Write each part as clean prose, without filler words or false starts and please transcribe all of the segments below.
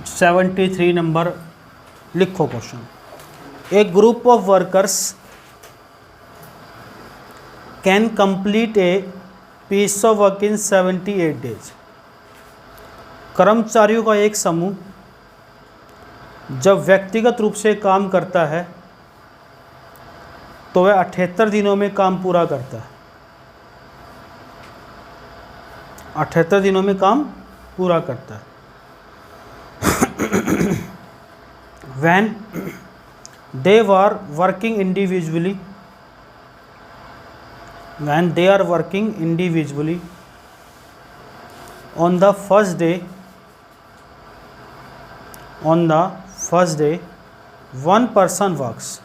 73 number लिखो question. A group of workers can complete a piece of work in 78 days. कर्मचारियों का एक समूह जब व्यक्तिगत रूप से काम करता है तो वह 78 दिनों में काम पूरा करता है। 78 दिनों में काम पूरा करता है। When they were working individually, when they are working individually, on the first day, one person works.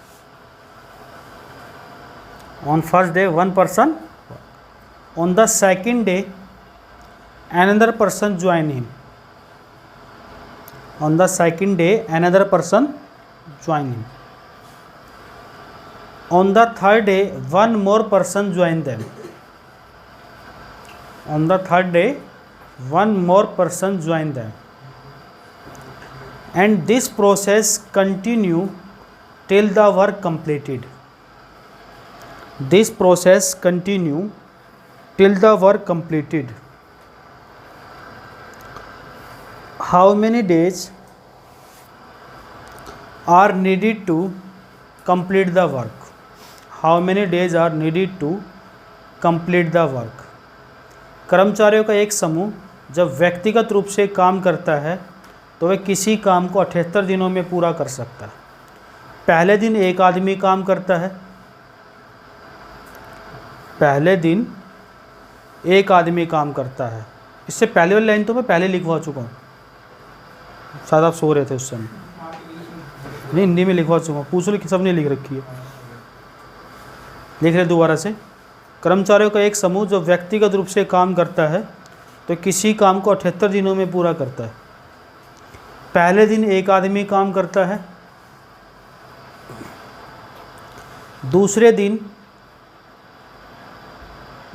On first day, one person. On the second day, another person join him. On the second day, another person join him. On the third day, one more person join them. On the third day, one more person join them. And this process continue till the work completed. This process continue till the work completed. How many days are needed to complete the work? How many days are needed to complete the work? कर्मचारियों का एक समूह जब व्यक्तिगत रूप से काम करता है तो वह किसी काम को 78 दिनों में पूरा कर सकता है। पहले दिन एक आदमी काम करता है। पहले दिन एक आदमी काम करता है। इससे पहले वाली लाइन तो मैं पहले लिखवा चुका हूँ, शायद आप सो रहे थे उस समय। नहीं, हिंदी में लिखवा चुका हूँ, पूछ लो कि सबने लिख रखी है। लिख रहे दोबारा से। कर्मचारियों का एक समूह जो व्यक्तिगत रूप से काम करता है तो किसी काम को 78 दिनों में पूरा करता है। पहले दिन एक आदमी काम करता है। दूसरे दिन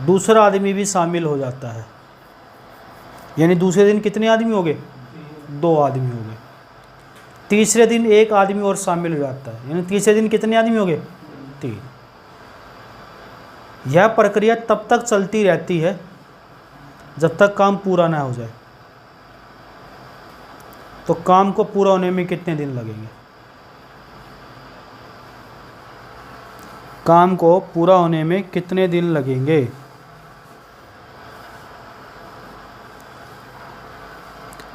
दूसरा आदमी भी शामिल हो जाता है। यानी दूसरे दिन कितने आदमी हो गए? 2 आदमी हो गए। तीसरे दिन एक आदमी और शामिल हो जाता है। यानी तीसरे दिन कितने आदमी हो गए? 3। यह प्रक्रिया तब तक चलती रहती है जब तक काम पूरा ना हो जाए। तो काम को पूरा होने में कितने दिन लगेंगे? काम को पूरा होने में कितने दिन लगेंगे?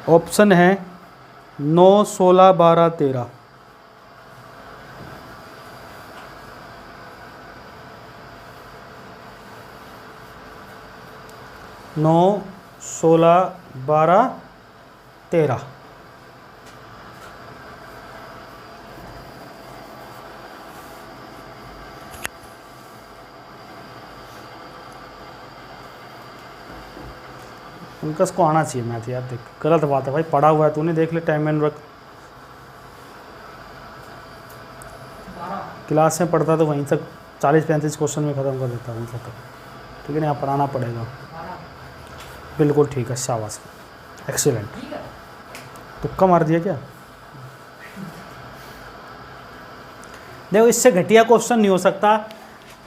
ऑप्शन है 9, 16, 12, 13। 9, 16, 12, 13। उनका इसको आना चाहिए मैथ यार। देख, गलत बात है भाई, पढ़ा हुआ है तूने, देख ले टाइम एंड वर्क। क्लास में पढ़ता तो वहीं तक 40-35 क्वेश्चन में ख़त्म कर देता हूँ तक। ठीक है ना, यहाँ पढ़ाना पड़ेगा। बिल्कुल ठीक है, शाबाश, एक्सीलेंट। तुक्का मार दिया क्या? देखो, इससे घटिया क्वेश्चन नहीं हो सकता।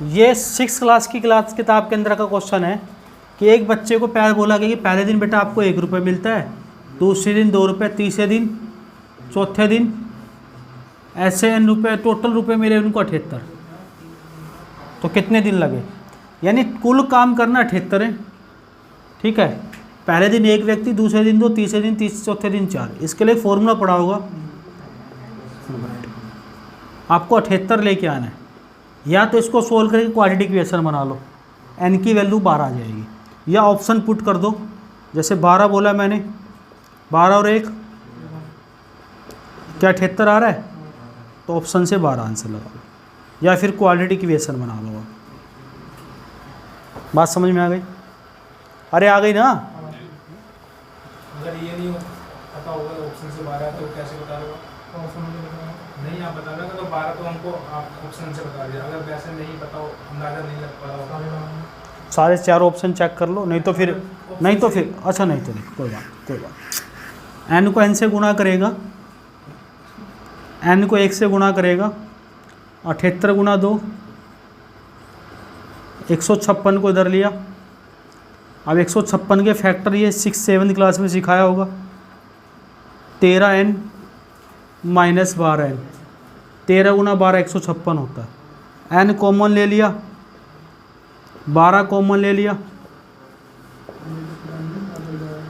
ये 6 क्लास की किताब के अंदर का क्वेश्चन है कि एक बच्चे को बोला गया कि पहले दिन बेटा आपको 1 रुपये मिलता है, दूसरे दिन 2 रुपये, तीसरे दिन, चौथे दिन ऐसे n रुपये, टोटल रुपये मिले उनको 78। तो कितने दिन लगे? यानी कुल काम करना 78 है। ठीक है, पहले दिन एक व्यक्ति, दूसरे दिन 2, तीसरे दिन 3, चौथे दिन 4। इसके लिए फॉर्मूला पढ़ा होगा। आपको 78 लेके आना है। या तो इसको सोल्व करके क्वाड्रेटिक इक्वेशन बना लो, n की वैल्यू 12 आ जाएगी। या ऑप्शन पुट कर दो, जैसे 12 बोला मैंने, 12 और 1 क्या 78 आ रहा है? तो ऑप्शन से 12 आंसर लगा लो, या फिर क्वाड्रेटिक इक्वेशन बना लो। बात समझ में आ गई? अरे आ गई ना? अगर ये नहीं पता होगा ऑप्शन से 12 तो कैसे बता दोगे? नहीं आप बता दोगे तो 12 तो हमको आप ऑप्शन से बता दिया। अगर वैसे नहीं पता हो, अंदाजा नहीं लग पा रहा, सारे 4 ऑप्शन चेक कर लो। नहीं तो फिर अच्छा नहीं तो नहीं, कोई बात। n को n से गुणा करेगा, n को 1 से गुणा करेगा, 78 गुणा 2, 156 को इधर लिया। अब 156 के फैक्टर ये 6-7 क्लास में सिखाया होगा, 13n माइनस 12n, 13 गुणा 12 156 होता है। n कॉमन ले लिया, 12 कॉमन ले लिया,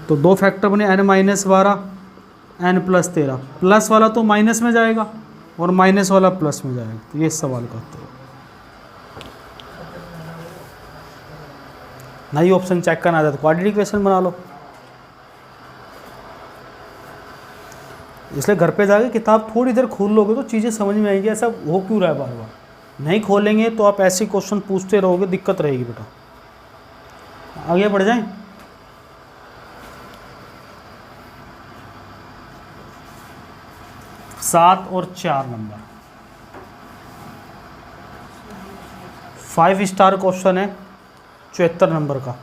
तो दो फैक्टर बने, n minus 12, n plus 13। Plus वाला तो माइनस में जाएगा और माइनस वाला प्लस में जाएगा। तो ये सवाल करते हो। नहीं ऑप्शन चेक करना था तो क्वाड्रेटिक इक्वेशन बना लो। इसलिए घर पे जाके किताब थोड़ी देर खोल लोगे तो चीज़ें समझ में आएंगी, ऐसा हो क्यों रहा है बार बार। नहीं खोलेंगे तो आप ऐसे क्वेश्चन पूछते रहोगे, दिक्कत रहेगी बेटा। आगे बढ़ जाएं। सात और 4 नंबर 5 स्टार क्वेश्चन है, 74 नंबर का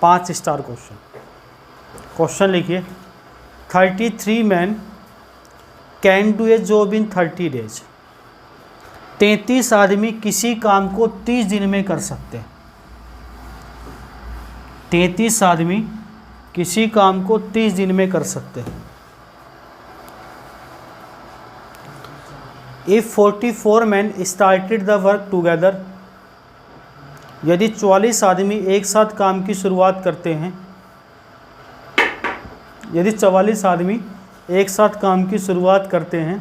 5 स्टार क्वेश्चन। क्वेश्चन लिखिए, 33 man can do a job in 30 days. 33 आदमी किसी काम को 30 दिन में कर सकते हैं। 33 आदमी किसी काम को 30 दिन में कर सकते हैं। If 44 man started the work together, यदि 44 आदमी एक साथ काम की शुरुआत करते हैं, यदि 44 आदमी एक साथ काम की शुरुआत करते हैं,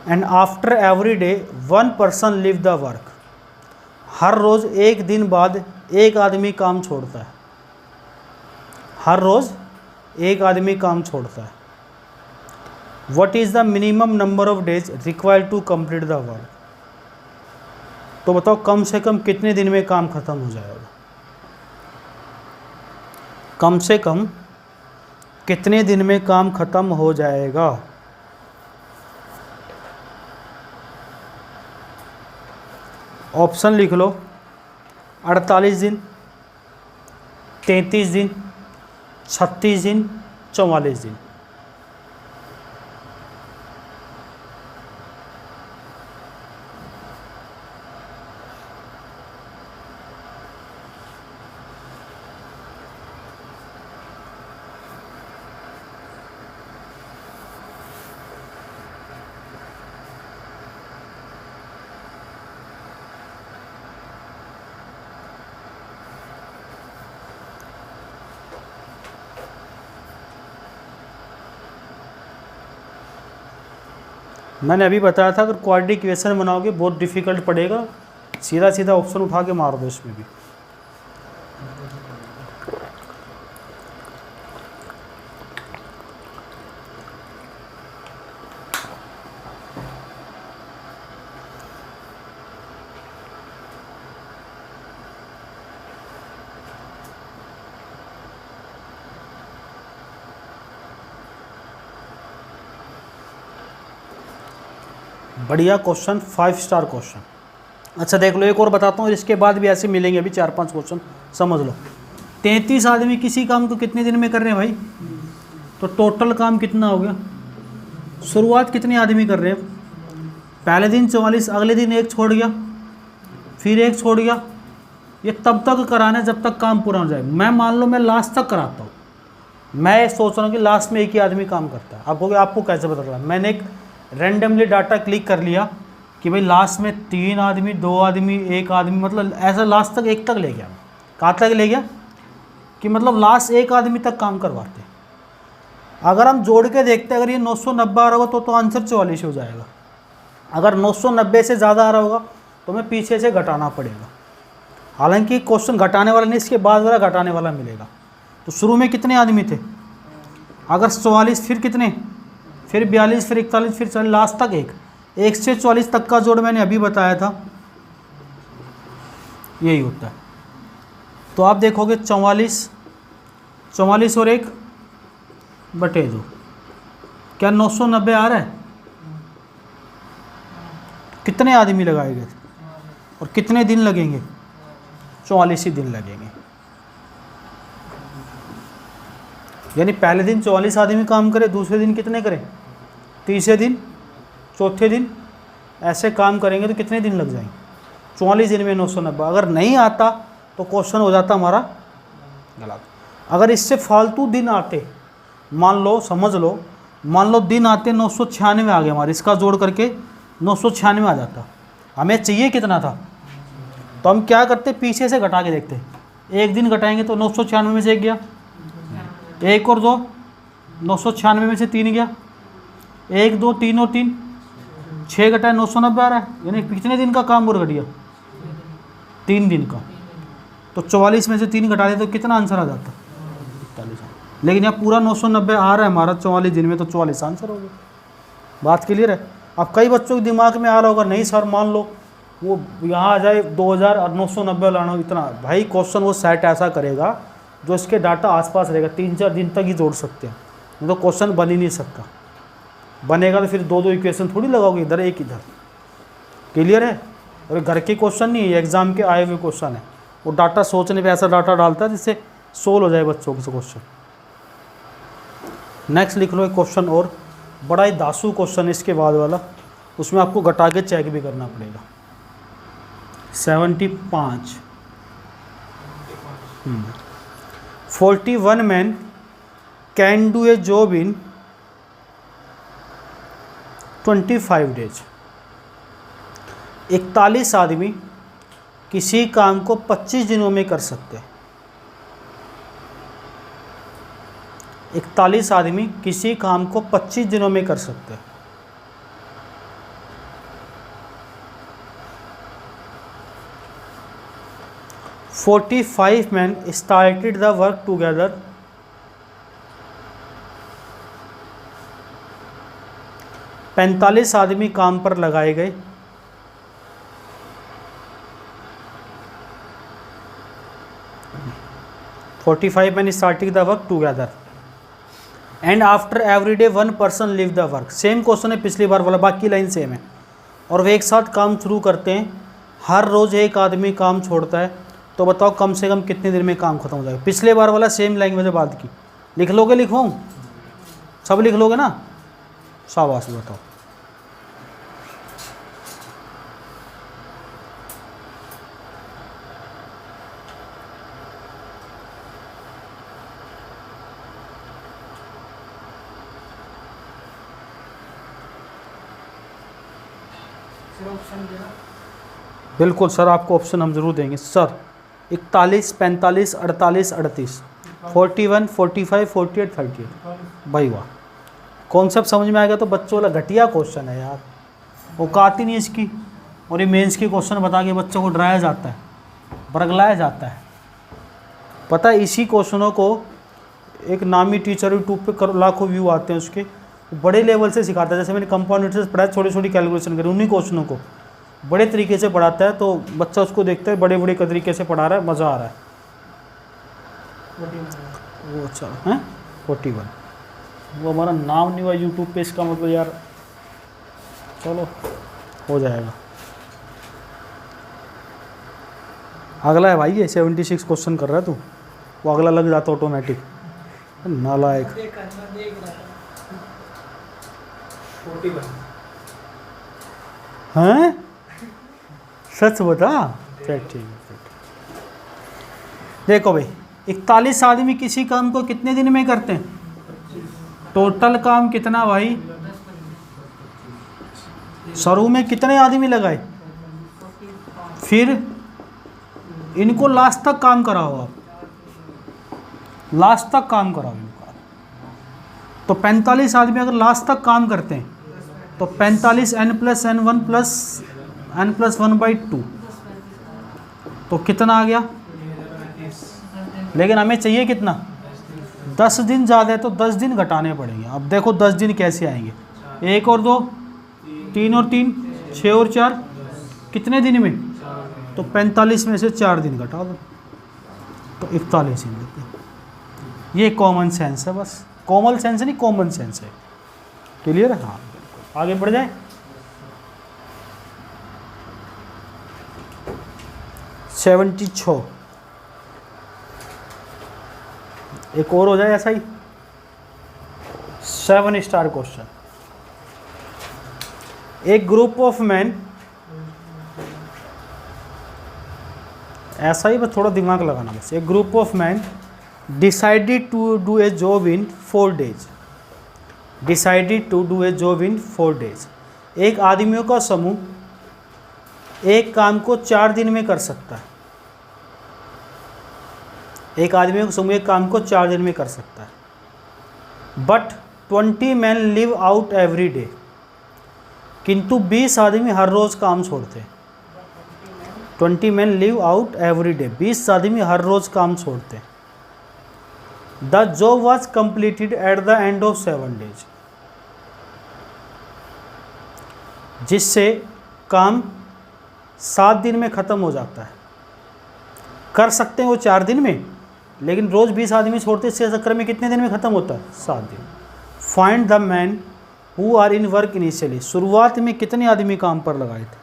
and after every day 1 person leave the work, हर रोज़ एक दिन बाद एक आदमी काम छोड़ता है। हर रोज़ एक आदमी काम छोड़ता है। What is the minimum number of days required to complete the work. तो बताओ कम से कम कितने दिन में काम ख़त्म हो जाएगा। कम से कम कितने दिन में काम ख़त्म हो जाएगा। ऑप्शन लिख लो, 48 दिन, 33 दिन, 36 दिन, 44 दिन। मैंने अभी बताया था अगर क्वाड्रेटिक इक्वेशन बनाओगे बहुत डिफ़िकल्ट पड़ेगा, सीधा सीधा ऑप्शन उठा के मार दो इसमें भी। बढ़िया क्वेश्चन, 5 स्टार क्वेश्चन। अच्छा देख लो, एक और बताता हूँ, इसके बाद भी ऐसे मिलेंगे अभी 4-5 क्वेश्चन, समझ लो। 33 आदमी किसी काम को कितने दिन में कर रहे हैं भाई, तो टोटल काम कितना हो गया। शुरुआत कितने आदमी कर रहे हैं, पहले दिन 44, अगले दिन एक छोड़ गया, फिर एक छोड़ गया। ये तब तक कराना है जब तक काम पूरा हो जाए। मैं मान लो मैं लास्ट तक कराता हूँ, मैं सोच रहा हूँ कि लास्ट में एक ही आदमी काम करता है। आपको कैसे पता चला। मैंने एक रैंडमली डाटा क्लिक कर लिया कि भाई लास्ट में 3 आदमी, 2 आदमी, 1 आदमी, मतलब ऐसा लास्ट तक एक तक ले गया। कहाँ तक ले गया कि मतलब लास्ट एक आदमी तक काम करवाते। अगर हम जोड़ के देखते अगर ये 990 आ रहा होगा तो आंसर 44 हो जाएगा। अगर 990 से ज़्यादा आ रहा होगा तो मैं पीछे से घटाना पड़ेगा। हालांकि क्वेश्चन घटाने वाला नहीं, इसके बाद वाला घटाने वाला मिलेगा। तो शुरू में कितने आदमी थे, अगर 44, फिर कितने, फिर 42, फिर 41, फिर 40, लास्ट तक एक से 44 तक का जोड़ मैंने अभी बताया था, यही होता है। तो आप देखोगे 44 और 1 बटे 2, क्या 990 आ रहा है। कितने आदमी लगाए गए और कितने दिन लगेंगे, 44 ही दिन लगेंगे। यानी पहले दिन 44 आदमी काम करे, दूसरे दिन कितने करें, तीसरे दिन, चौथे दिन, ऐसे काम करेंगे तो कितने दिन लग जाएंगे, 44 दिन में 990। अगर नहीं आता तो क्वेश्चन हो जाता हमारा गलत। अगर इससे फालतू दिन आते, मान लो, समझ लो, मान लो दिन आते 996 आ गए हमारे, इसका जोड़ करके 996 आ जाता, हमें चाहिए कितना था, तो हम क्या करते, पीछे से घटा के देखते, एक दिन घटाएंगे तो 996 में से 1 गया, 1 और 2, 996 में से 3 गया, 1 2 3 और 3, 6 घटाए 990 आ रहा है, यानी कितने दिन का काम और घट गया, 3 दिन का। तो 44 में से 3 घटा दे तो कितना आंसर आ जाता, 41। लेकिन यहाँ पूरा 990 आ रहा है हमारा 44 दिन में, तो 44 आंसर हो गया। बात क्लियर है। अब कई बच्चों के दिमाग में आ रहा होगा, नहीं सर मान लो वो यहाँ आ जाए 2000 और 990 लाना इतना, भाई क्वेश्चन वो सेट ऐसा करेगा जो इसके डाटा आसपास रहेगा, 3-4 दिन तक ही जोड़ सकते हैं, नहीं तो क्वेश्चन बन ही नहीं सकता। बनेगा तो फिर 2-2 इक्वेशन थोड़ी लगाओगे, इधर एक इधर। क्लियर है। और घर के क्वेश्चन नहीं है, एग्जाम के आए हुए क्वेश्चन है। वो डाटा सोचने पे ऐसा डाटा डालता है जिससे सोल्व हो जाए बच्चों के क्वेश्चन। नेक्स्ट लिख लो एक क्वेश्चन और, बड़ा ही दासू क्वेश्चन है इसके बाद वाला, उसमें आपको घटा के चेक भी करना पड़ेगा। 75 41 men can do a job in 25 days। 41 आदमी किसी काम को 25 दिनों में कर सकते हैं। 41 आदमी किसी काम को 25 दिनों में कर सकते हैं। "45 men started the work together। 45 आदमी काम पर लगाए गए। "45 men started the work together and after every day one person leave the work"। Same question है पिछली बार वाला, बाकी लाइन सेम है। और वे एक साथ काम शुरू करते हैं, हर रोज़ एक आदमी काम छोड़ता है, तो बताओ कम से कम कितने दिन में काम खत्म हो जाएगा। पिछले बार वाला सेम लैंग्वेज में बात की। लिख लोगे, लिखवाऊँ? सब लिख लोगे ना? शाबाश, बताओ। बिल्कुल सर, आपको ऑप्शन हम ज़रूर देंगे सर। 41, 45, 48, 38, 41, 45, 48, 38। भाई वाह, कॉन्सेप्ट समझ में आ गया। तो बच्चों वाला घटिया क्वेश्चन है यार, औकात ही नहीं इसकी। और ये मेंस के क्वेश्चन बता के बच्चों को डराया जाता है, बरगलाया जाता है। पता है, इसी क्वेश्चनों को एक नामी टीचर यूट्यूब पे लाखों व्यू आते हैं उसके, बड़े लेवल से सिखाता है। जैसे मैंने कंपाउंड इंटरेस्ट पढ़ाया, छोटी छोटी कैलकुलेशन करी, उन्हीं क्वेश्चनों को बड़े तरीके से पढ़ाता है, तो बच्चा उसको देखता है बड़े बड़े तरीके से पढ़ा रहा है, मज़ा आ रहा है। वो अच्छा है 41, वो हमारा नाम नहीं हुआ यूट्यूब पे, इसका मतलब यार चलो हो जाएगा। अगला है भाई, ये 76 क्वेश्चन कर रहा है तू, वो अगला लग जाता ऑटोमेटिक, नालायक। 41 हैं? सच बता। चल ठीक है। देखो भाई, 41 आदमी किसी काम को कितने दिन में करते हैं? टोटल काम कितना भाई? शुरू में कितने आदमी लगाए, फिर इनको लास्ट तक काम कराओ आप, लास्ट तक काम कराओ इनका। तो 45 आदमी अगर लास्ट तक काम करते हैं तो 45 n + n1 + n+1/2, तो कितना आ गया? लेकिन हमें चाहिए कितना? 10 दिन ज़्यादा है तो 10 दिन घटाने पड़ेंगे। अब देखो 10 दिन कैसे आएंगे, 1 और 2, 3 और 3, 6 और 4, कितने दिन में? तो 45 में से 4 दिन घटा दो तो 41 दिन देते हैं। ये कॉमन सेंस है, बस कॉमन सेंस नहीं, कॉमन सेंस है। क्लियर है? हाँ, आगे बढ़ जाए। 76, एक और हो जाए ऐसा ही, 7 स्टार क्वेश्चन। एक ग्रुप ऑफ मैन, ऐसा ही बस थोड़ा दिमाग लगाना बस। एक group of man decided to do a job in 4 days. Decided to do a job in 4 days. एक आदमियों का समूह एक काम को 4 दिन में कर सकता है। एक आदमियों का समूह एक काम को 4 दिन में कर सकता है। But 20 man live out every day. किंतु 20 आदमी हर रोज़ काम छोड़ते हैं। 20 man live out every day. 20 आदमी हर रोज़ काम छोड़ते हैं। The job was completed at the end of 7 days. जिससे काम 7 दिन में ख़त्म हो जाता है। कर सकते हैं वो 4 दिन में, लेकिन रोज़ 20 आदमी छोड़ते, इसके चक्कर में कितने दिन में ख़त्म होता है? 7 दिन। Find the man who are in work initially. शुरुआत में कितने आदमी काम पर लगाए थे?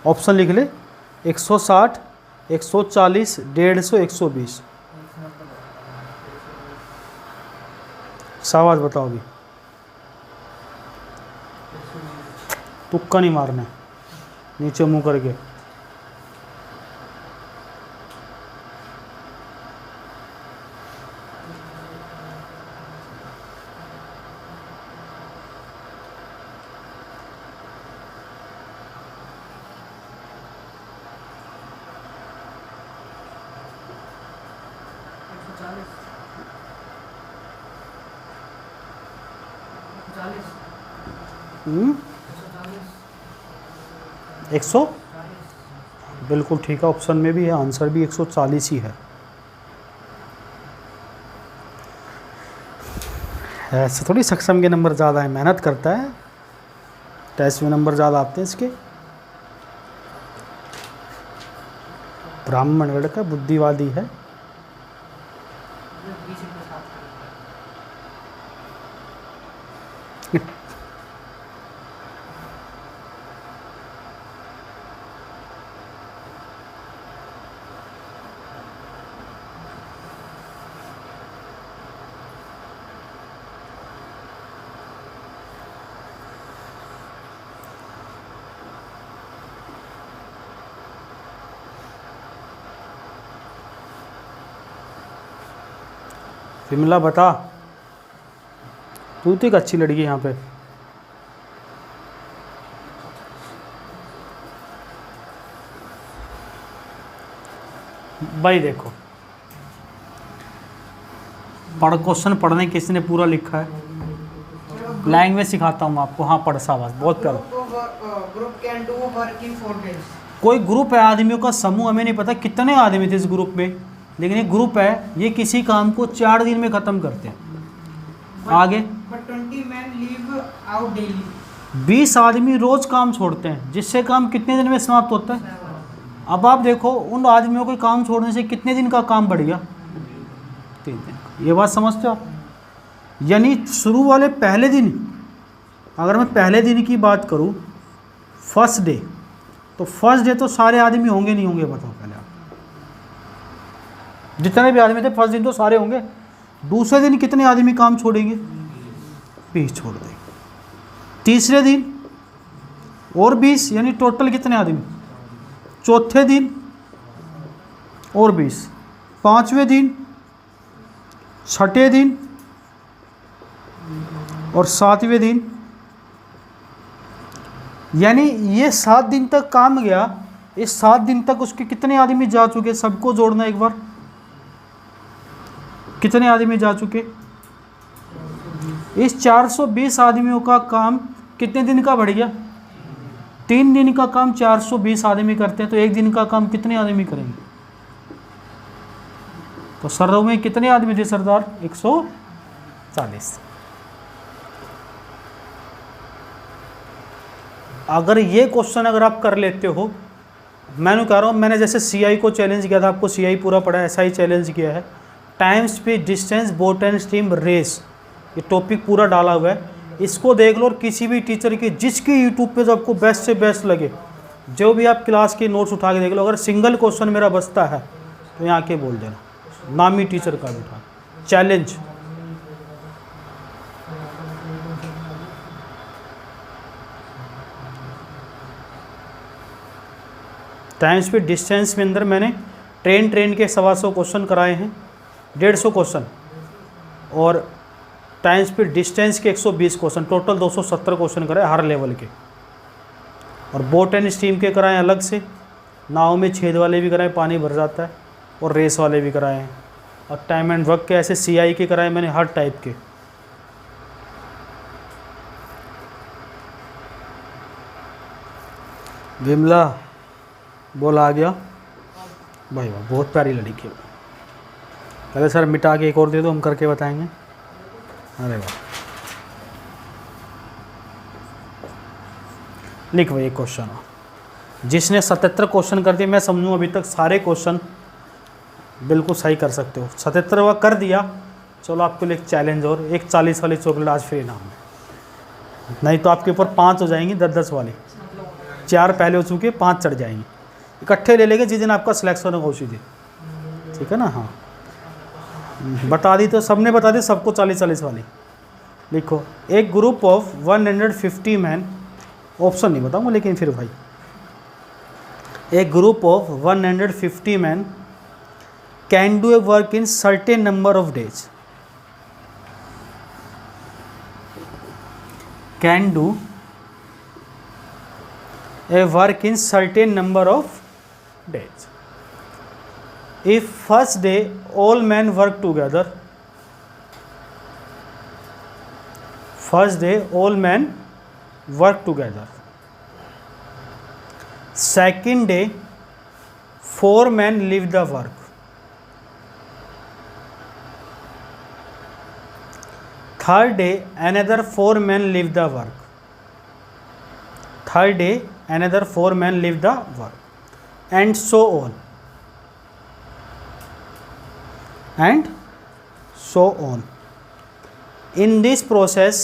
ऑप्शन लिख ले। 160, 140, 150, 120। शाबाश, बताओ अभी। तुक्का नहीं मारना है, नीचे मुंह करके। हम्म, 100 बिल्कुल ठीक है। ऑप्शन में भी है, आंसर भी 140 ही है। ऐसे थोड़ी सक्षम के नंबर ज़्यादा है, मेहनत करता है, टेस्ट में नंबर ज़्यादा आते हैं इसके। ब्राह्मण लड़का बुद्धिवादी है। विमला बता, तू तो एक अच्छी लड़की है यहाँ पे। भाई देखो, क्वेश्चन पढ़ने किसने पूरा लिखा है? लैंग्वेज सिखाता हूँ आपको। हाँ पढ़, शाबाश, बहुत प्यारा। Group can do work in 4 days. कोई ग्रुप है आदमियों का समूह, हमें नहीं पता कितने आदमी थे इस ग्रुप में, लेकिन एक ग्रुप है, ये किसी काम को 4 दिन में ख़त्म करते हैं। आगे, but 20 man leave out daily. 20 आदमी रोज़ काम छोड़ते हैं, जिससे काम कितने दिन में समाप्त होता है? अब आप देखो, उन आदमियों के काम छोड़ने से कितने दिन का काम बढ़ गया? 3 दिन। ये बात समझते हो आप? यानी शुरू वाले पहले दिन, अगर मैं पहले दिन की बात करूँ, फर्स्ट डे, तो फर्स्ट डे तो सारे आदमी होंगे नहीं होंगे? बताओ पहले आप। जितने भी आदमी थे फर्स्ट दिन तो सारे होंगे। दूसरे दिन कितने आदमी काम छोड़ेंगे? 20 छोड़ देंगे। तीसरे दिन और 20, यानी टोटल कितने आदमी? चौथे दिन और 20, पांचवें दिन, छठे दिन और सातवें दिन, यानी ये 7 दिन तक काम गया। इस 7 दिन तक उसके कितने आदमी जा चुके? सबको जोड़ना एक बार, कितने आदमी जा चुके? इस 420 आदमियों का काम कितने दिन का बढ़ गया? 3 दिन का काम 420 आदमी करते हैं, तो 1 दिन का काम कितने आदमी करेंगे? तो सरदार में कितने आदमी थे सरदार? 140। अगर ये क्वेश्चन अगर आप कर लेते हो, मैं कह रहा हूँ, मैंने जैसे सीआई को चैलेंज किया था, आपको सीआई पूरा पढ़ा है, ऐसा ही चैलेंज किया है। Time, speed, distance, boat and stream, race, ये टॉपिक पूरा डाला हुआ है। इसको देख लो, और किसी भी टीचर की जिसकी यूट्यूब पे जो आपको बेस्ट से बेस्ट लगे, जो भी आप क्लास के नोट्स उठा के देख लो। अगर सिंगल क्वेश्चन मेरा बचता है तो यहाँ आके बोल देना। नामी टीचर का बेटा। चैलेंज, टाइम स्पीड डिस्टेंस में अंदर मैंने ट्रेन के 125 क्वेश्चन कराए हैं, 150 क्वेश्चन, और टाइम स्पीड डिस्टेंस के 120 क्वेश्चन, टोटल 270 क्वेश्चन कराए हर लेवल के। और बोट एंड स्टीम के कराए अलग से, नाव में छेद वाले भी कराए, पानी भर जाता है, और रेस वाले भी कराए हैं। और टाइम एंड वर्क के ऐसे CI के कराए मैंने हर टाइप के। विमला बोल आ गया भाई, वाह बहुत प्यारी लड़की है। पहले सर मिटा के एक और दे दो, हम करके बताएंगे। अरे वाह, लिख भाई एक क्वेश्चन जिसने 77 क्वेश्चन कर दिए, मैं समझूँ अभी तक सारे क्वेश्चन बिल्कुल सही कर सकते हो। 77वां कर दिया, चलो आपके लिए एक चैलेंज और, एक 40 वाली चॉकलेट आज फ्री नाम है, नहीं तो आपके ऊपर 5 हो जाएंगी, 10-10 वाली। 4 पहले हो चुके, 5 चढ़ जाएंगी, इकट्ठे ले लेंगे जिस दिन आपका सिलेक्शन होगा उसी दिन, ठीक है ना। हाँ बता दी तो सबने बता दी, सबको 40-40 वाली। लिखो, एक ग्रुप ऑफ 150 मैन, ऑप्शन नहीं बताऊंगा लेकिन फिर भाई, एक group of 150 man can do A work in certain number of days, can do a work in certain number of days. If first day all men work together, first day all men work together, second day 4 men leave the work, third day another 4 men leave the work, third day another 4 men leave the work, and so on, and so on. In this process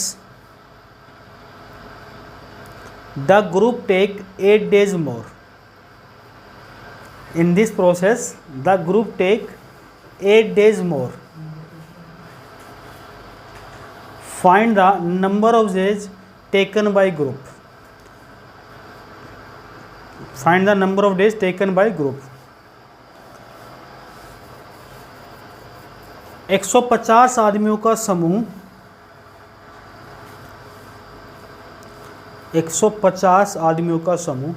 the group take 8 days more. In this process the group take 8 days more. Find the number of days taken by group. Find the number of days taken by group. 150 आदमियों का समूह, 150 आदमियों का समूह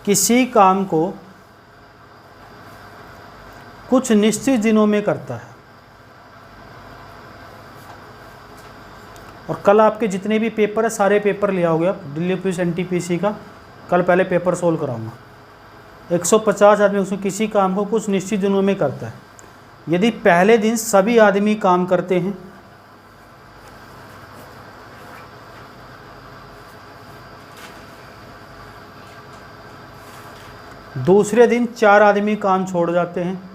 किसी काम को कुछ निश्चित दिनों में करता है। और कल आपके जितने भी पेपर है सारे पेपर ले आओगे आप, दिल्ली पुलिस NTPC का, कल पहले पेपर सोल्व कराऊंगा। 150 आदमी उसमें किसी काम को कुछ निश्चित दिनों में करता है। यदि पहले दिन सभी आदमी काम करते हैं, दूसरे दिन 4 आदमी काम छोड़ जाते हैं,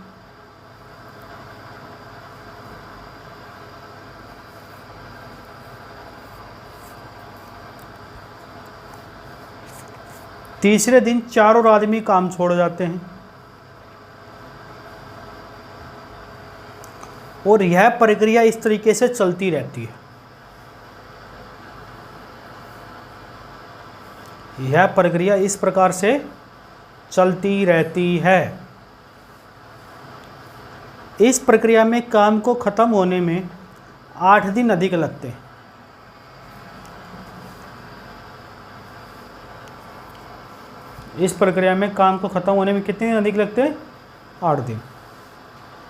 तीसरे दिन 4 और आदमी काम छोड़ जाते हैं, और यह प्रक्रिया इस तरीके से चलती रहती है। यह प्रक्रिया इस प्रकार से चलती रहती है। इस प्रक्रिया में काम को खत्म होने में 8 दिन अधिक लगते हैं। इस प्रक्रिया में काम को खत्म होने में कितने दिन अधिक लगते हैं? 8 दिन।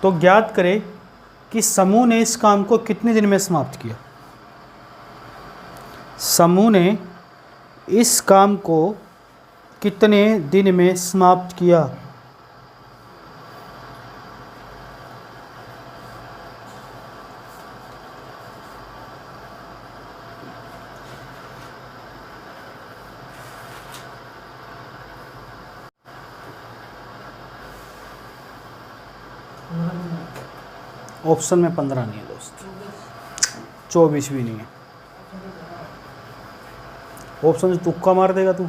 तो ज्ञात करें कि समूह ने इस काम को कितने दिन में समाप्त किया। समूह ने इस काम को कितने दिन में समाप्त किया। ऑप्शन में 15 नहीं है दोस्त, 24 भी नहीं है। ऑप्शन से तुक्का मार देगा तू।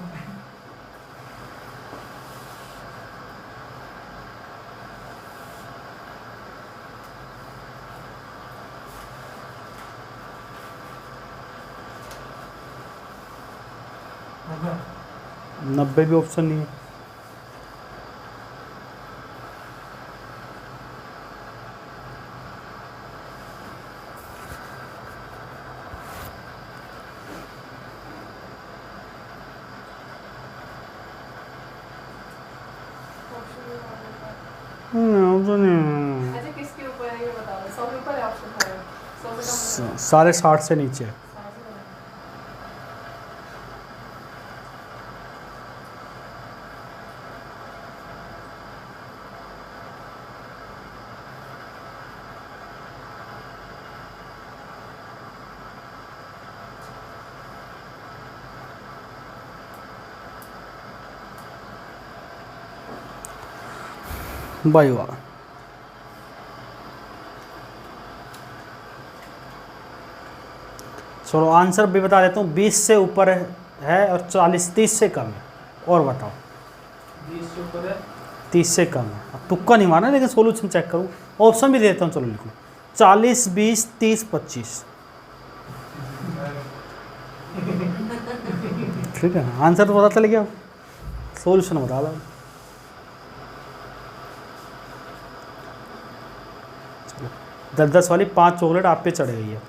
90 भी ऑप्शन नहीं है। ऑप्शन नहीं है। अच्छा किसके ऊपर है ये बता दो। 100 के ऊपर है ऑप्शन सारे। 100 से कम है। 60 से नीचे है। 60 से कम है। भाई वाह, चलो आंसर भी बता देता हूँ। 20 से ऊपर है और 30 से कम है। और बताओ। 20 से ऊपर है, 30 से कम है। अब तुक्का नहीं मारना, लेकिन सोल्यूशन चेक करूँ। ऑप्शन भी देता हूँ, चलो लिखो। 40, 20, 30, 25। ठीक है, आंसर तो पता चल गया, सोल्यूशन बता दो। चलो 10-10 वाली 5 चॉकलेट आप पे चढ़ गई है।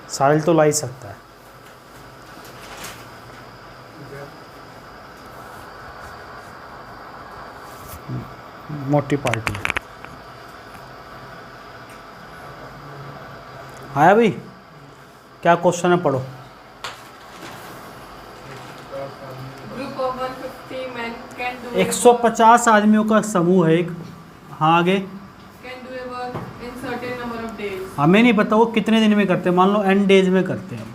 साहिल तो ला ही सकता है। मोटी पार्टी आया भाई। क्या क्वेश्चन है, पढ़ो। Group of 150 men can do 150 आदमियों का समूह है एक। हाँ आगे। can do a work in certain number of days. हमें नहीं पता वो कितने दिन में करते हैं, मान लो n डेज में करते हैं।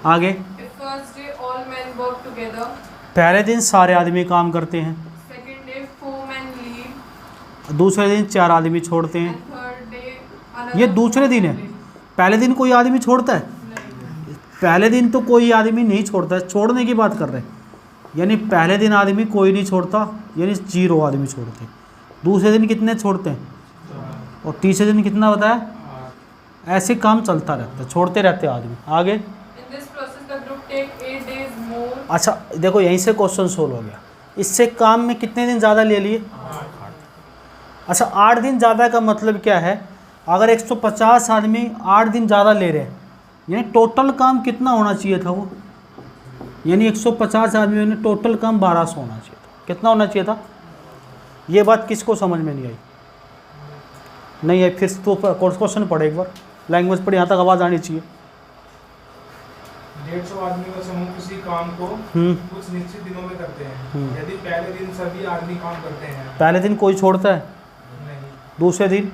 आगे। If first day all men work together, पहले दिन सारे आदमी काम करते हैं, second day 4 men leave, दूसरे दिन 4 आदमी छोड़ते हैं। and third day another ये दूसरे दिन है। 4 leave. पहले दिन कोई आदमी छोड़ता है? नहीं। पहले दिन तो कोई आदमी नहीं छोड़ता है, छोड़ने की बात कर रहे हैं। यानी पहले दिन आदमी कोई नहीं छोड़ता, यानी 0 आदमी छोड़ते हैं। दूसरे दिन कितने छोड़ते हैं? और तीसरे दिन कितना बताया? ऐसे काम चलता रहता है, छोड़ते रहते हैं आदमी। आगे। In this process the group take 8 days more. अच्छा देखो, यहीं से क्वेश्चन सोल्व हो गया। इससे काम में कितने दिन ज़्यादा ले लिए? 8। अच्छा 8 दिन ज़्यादा का मतलब क्या है? अगर 150 आदमी 8 दिन ज़्यादा ले रहे हैं, यानी टोटल काम कितना होना चाहिए था वो? यानी 150 आदमियों ने टोटल काम 1200 होना चाहिए था। कितना होना चाहिए था? ये बात किसको समझ में नहीं आई? नहीं है, फिर तो क्वेश्चन पढ़े एक बार, लैंग्वेज पढ़े, यहाँ तक आवाज़ आनी चाहिए। 150 आदमी का समूह किसी काम को हम्म। कुछ निश्चित दिनों में करते हैं। यदि पहले दिन सभी आदमी काम करते हैं, पहले दिन कोई छोड़ता है, नहीं दूसरे दिन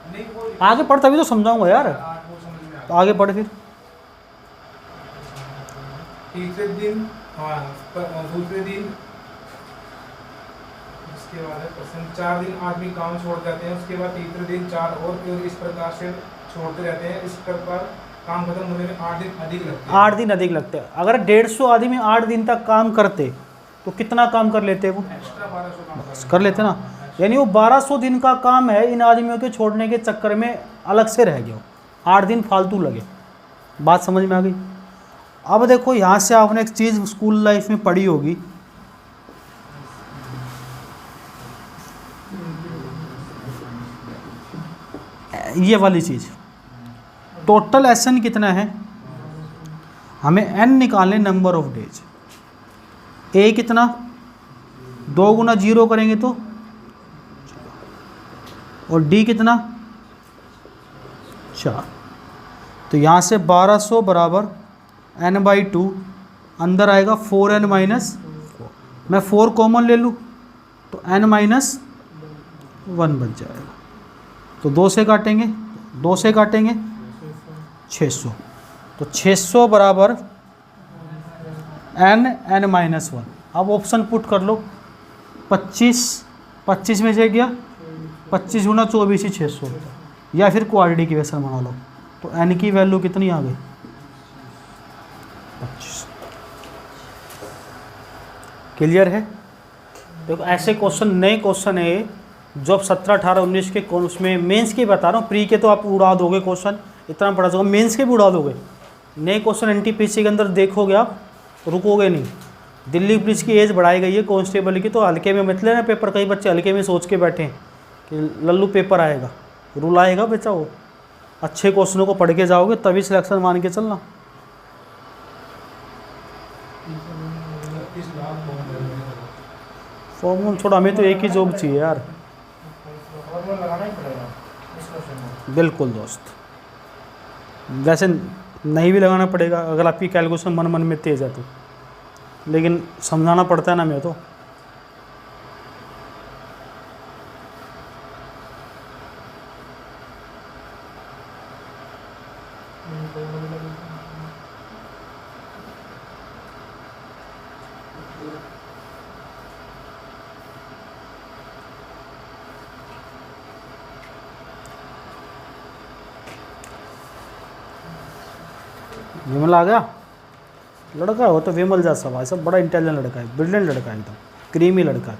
नहीं वो आगे पढ़, तभी तो समझाऊंगा यार। वो समझ में आ तो आगे पढ़ फिर। तीसरे दिन, हाँ दूसरे दिन, उसके बाद है प्रश्न, 4 दिन आदमी काम छोड़ जाते हैं, उसके बाद तीसरे दिन 4 और फिर इस प्रकार से छोड़ते रहते हैं। इस प्रकार काम खत्म होने में 8 दिन अधिक लगते हैं। 8 दिन अधिक लगते हैं। अगर 150 आदमी 8 दिन तक काम करते तो कितना काम कर लेते वो? एक्स्ट्रा 1200 काम बस कर लेते ना। यानी वो 1200 दिन का काम है, इन आदमियों के छोड़ने के चक्कर में अलग से रह गया। 8 दिन फालतू लगे। बात समझ में आ गई? अब देखो, यहाँ से आपने एक चीज़ स्कूल लाइफ में पढ़ी होगी, ये वाली चीज़। टोटल एसन कितना है? हमें n निकालने, नंबर ऑफ डेज। ए कितना? 2 गुना 0 करेंगे तो, और डी कितना? 4। तो यहाँ से 1200 बराबर n/2, अंदर आएगा 4n माइनस 4। मैं 4 कॉमन ले लूँ तो n माइनस 1 बच जाएगा। तो 2 से काटेंगे, 2 से काटेंगे 600। तो 600 बराबर n माइनस 1। अब ऑप्शन पुट कर लो। 25 में से गया, 25 गुना 24 ही 600 होता है। या फिर क्वाड्रेटिक इक्वेशन बना लो, तो n की वैल्यू कितनी आ गई? 25। क्लियर है? देखो ऐसे क्वेश्चन, नए क्वेश्चन है जो अब 17, 18, 19 के उसमें मेंस के बता रहा हूँ। प्री के तो आप उड़ा दोगे क्वेश्चन, इतना पढ़ा दोगे, मेंस के भी उड़ा दोगे। नए क्वेश्चन एनटीपीसी के अंदर देखोगे आप, रुकोगे नहीं। दिल्ली पुलिस की एज बढ़ाई गई है कांस्टेबल की, तो हल्के में मत लेना पेपर। कई बच्चे हल्के में सोच के बैठे हैं कि लल्लू पेपर आएगा, रूल आएगा बेचा। वो अच्छे क्वेश्चनों को पढ़ के जाओगे तभी सिलेक्शन मान के चलना। 30 लाख फॉर्मूल छोड़ा, हमें तो एक ही जॉब चाहिए यार। फॉर्मूला लगाना ही पड़ेगा इस क्वेश्चन में। बिल्कुल दोस्त, वैसे नहीं भी लगाना पड़ेगा अगर आपकी कैलकुलेशन मन मन में तेज है तो, लेकिन समझाना पड़ता है ना मैं तो। विमल आ गया, लड़का हो तो विमल जैसा भाई, सब बड़ा इंटेलिजेंट लड़का है, ब्रिलियंट लड़का है, एकदम क्रीमी लड़का है,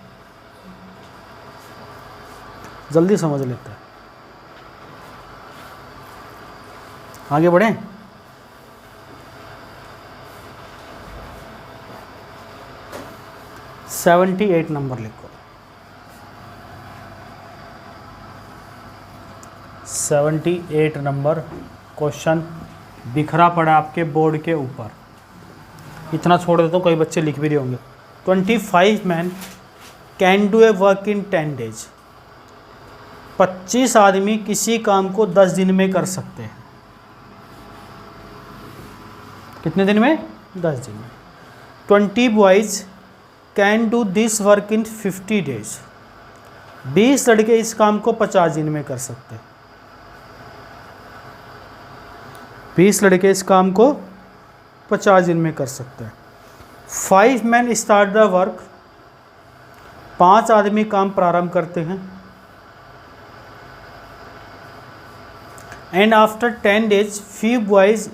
जल्दी समझ लेता है। आगे बढ़ें। सेवेंटी 78 नंबर लिखो। 78 नंबर क्वेश्चन बिखरा पड़ा आपके बोर्ड के ऊपर। इतना छोड़ देता हूँ, कई बच्चे लिख भी रहे होंगे। 25 man can do A work in 10 days। 25 आदमी किसी काम को 10 दिन में कर सकते हैं। कितने दिन में? 10 दिन में। 20 boys can do this work in 50 days। 20 लड़के इस काम को 50 दिन में कर सकते हैं। 20 लड़के इस काम को 50 दिन में कर सकते हैं। 5 मैन स्टार्ट द वर्क। 5 आदमी काम प्रारंभ करते हैं। And after 10 days few boys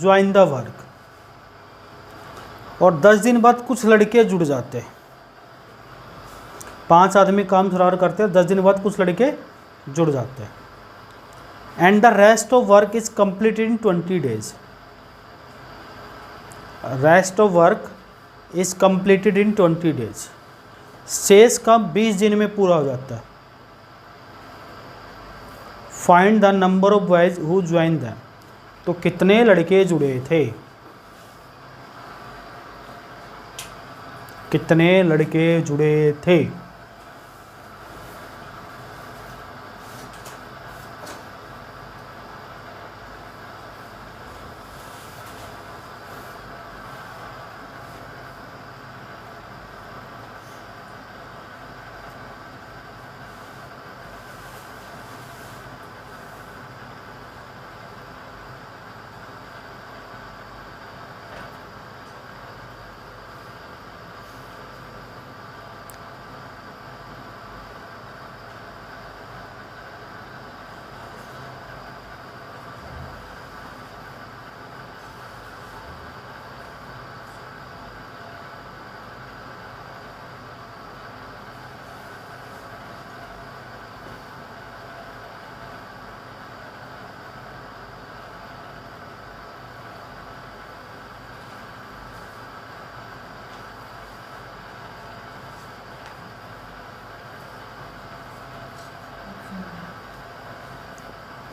join the work. और 10 दिन बाद कुछ लड़के जुड़ जाते हैं। 5 आदमी काम प्रारंभ करते हैं, 10 दिन बाद कुछ लड़के जुड़ जाते हैं। And the rest of work is completed in 20 days। Rest of work is completed in 20 days। शेष काम 20 दिन में पूरा हो जाता है। Find the number of boys who join them. तो कितने लड़के जुड़े थे? कितने लड़के जुड़े थे?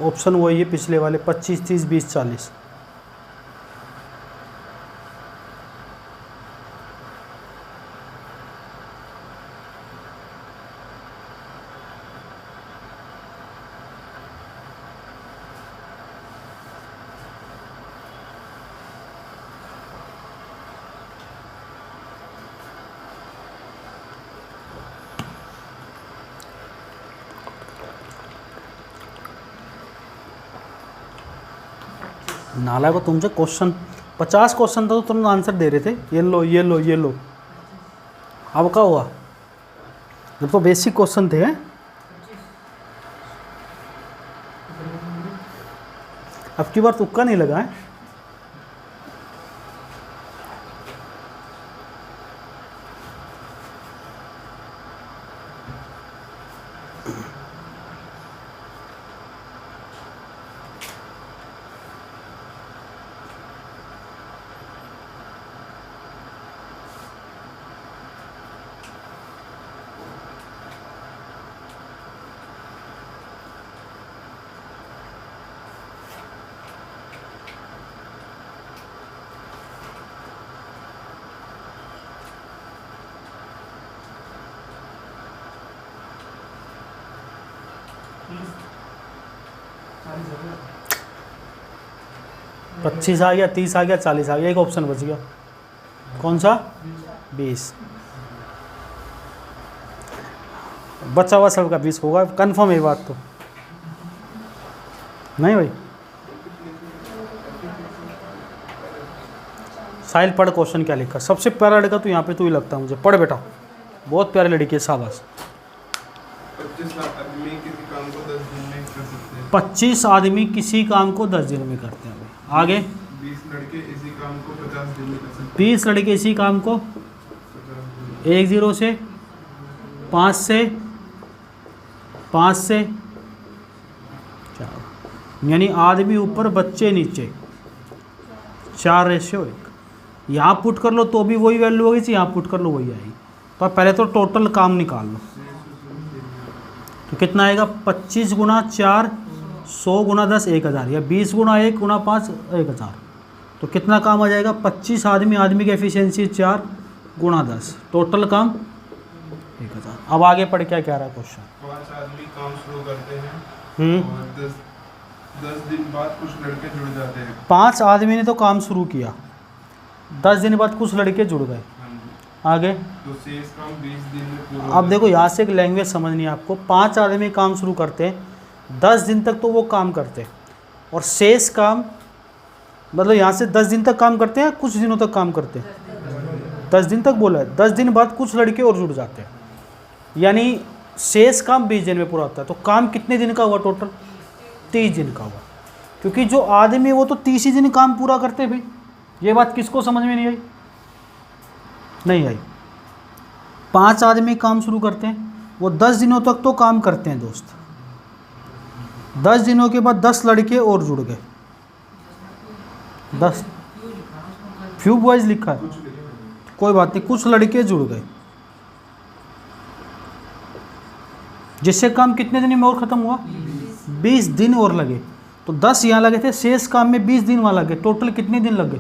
ऑप्शन वही है पिछले वाले 25, 30, 20, 40। नाला को तुमसे क्वेश्चन 50 क्वेश्चन था तो तुम आंसर दे रहे थे, ये लो ये लो ये लो। अब क्या हुआ? जब तो बेसिक क्वेश्चन थे। अब की बार तुक्का नहीं लगा है। 25 आ गया, 30 आ गया, 40 आ गया, एक ऑप्शन बच गया। कौन सा? 20। बचा हुआ सबका 20 होगा, कंफर्म है ये बात तो? नहीं भाई? साहिल पढ़ क्वेश्चन क्या लिखा। सबसे प्यारा लड़का तो यहाँ पे तू ही लगता है मुझे। पढ़ बेटा, बहुत प्यारी लड़की है, शाबाश। 25 आदमी किसी काम को 10 दिन में कर सकते हैं। 25 आदमी किसी काम को 10 दिन में करते हैं भाई। आगे 20 लड़के इसी काम को 50 दिन में कर सकते 20 लड़के इसी काम को हैं। 1 0 से 5 से 5 से 4, यानी आदमी ऊपर बच्चे नीचे, 4:1। यहाँ पुट कर लो तो भी वही वैल्यू होगी, यहाँ पुट कर लो वही आएगी। तो आप पहले तो टोटल काम निकाल लो। तो कितना आएगा? 25 गुणा 4, 100 गुणा 10, 1000, या 20 गुणा 1 गुणा 5, 1000। तो कितना काम आ जाएगा? 25 आदमी, आदमी की एफिशिएंसी 4 गुणा 10, टोटल काम 1000। अब आगे पढ़ क्या कह रहा है क्वेश्चन? 5 आदमी काम शुरू करते हैं और 10 दिन बाद कुछ लड़के जुड़ जाते हैं। 5 आदमी ने तो काम शुरू किया, 10 दिन बाद कुछ लड़के जुड़ गए। हाँ जी। आगे तो शेष काम 20 दिन में पूरा हो अब देखो, यहाँ से एक लैंग्वेज समझनी है आपको। 5 आदमी काम शुरू करते हैं, 10 दिन तक तो वो काम करते हैं, और शेष काम मतलब यहाँ से 10 दिन तक काम करते हैं, कुछ दिनों तक काम करते हैं। 10 दिन तक बोला है, 10 दिन बाद कुछ लड़के और जुड़ जाते हैं, यानी शेष काम 20 दिन में पूरा होता है। तो काम कितने दिन का हुआ टोटल? 30 दिन का हुआ, क्योंकि जो आदमी वो तो 30 ही दिन काम पूरा करते हैं भाई। ये बात किसको समझ में नहीं आई? नहीं आई। 5 आदमी काम शुरू करते हैं, वो 10 दिनों तक तो काम करते हैं दोस्त। 10 दिनों के बाद 10 लड़के और जुड़ गए। 10 फ्यूब वाइज लिखा है, कोई बात नहीं, कुछ लड़के जुड़ गए, जिससे काम कितने दिन में और ख़त्म हुआ? 20 दिन और लगे। तो 10 यहाँ लगे थे, शेष काम में 20 दिन वहाँ लगे, टोटल कितने दिन लग गए?